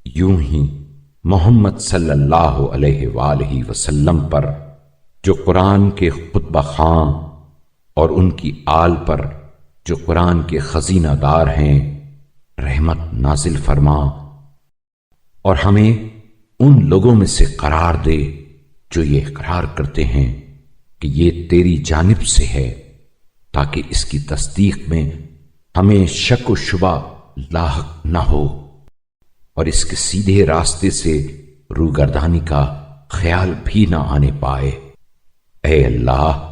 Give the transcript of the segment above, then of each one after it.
یوں ہی محمد صلی اللہ علیہ وآلہ وسلم پر جو قرآن کے خطبہ خواں اور ان کی آل پر جو قرآن کے خزینہ دار ہیں رحمت نازل فرما، اور ہمیں ان لوگوں میں سے قرار دے جو یہ اقرار کرتے ہیں کہ یہ تیری جانب سے ہے، تاکہ اس کی تصدیق میں ہمیں شک و شبہ لاحق نہ ہو اور اس کے سیدھے راستے سے روگردانی کا خیال بھی نہ آنے پائے۔ اے اللہ،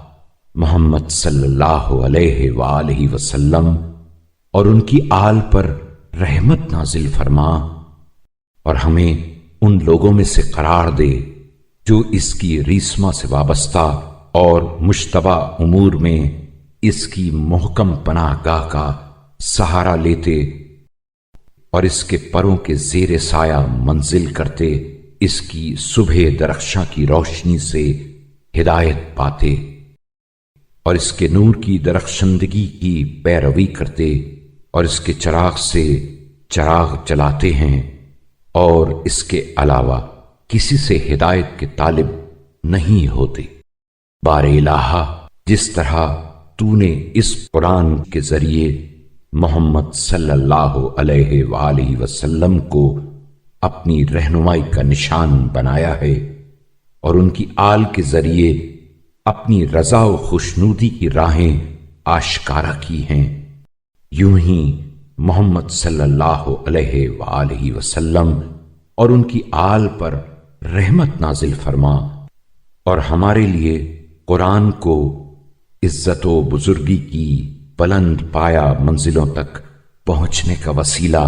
محمد صلی اللہ علیہ وآلہ وسلم اور ان کی آل پر رحمت نازل فرما، اور ہمیں ان لوگوں میں سے قرار دے جو اس کی ریسما سے وابستہ اور مشتبہ امور میں اس کی محکم پناہ گاہ کا سہارا لیتے اور اس کے پروں کے زیر سایہ منزل کرتے اس کی صبح درخشاں کی روشنی سے ہدایت پاتے اور اس کے نور کی درخشندگی کی پیروی کرتے اور اس کے چراغ سے چراغ جلاتے ہیں اور اس کے علاوہ کسی سے ہدایت کے طالب نہیں ہوتے۔ بار الہ، جس طرح تو نے اس قرآن کے ذریعے محمد صلی اللہ علیہ وآلہ وسلم کو اپنی رہنمائی کا نشان بنایا ہے اور ان کی آل کے ذریعے اپنی رضا و خوشنودی کی راہیں آشکارا کی ہیں، یوں ہی محمد صلی اللہ علیہ وآلہ وسلم اور ان کی آل پر رحمت نازل فرما، اور ہمارے لیے قرآن کو عزت و بزرگی کی بلند پایا منزلوں تک پہنچنے کا وسیلہ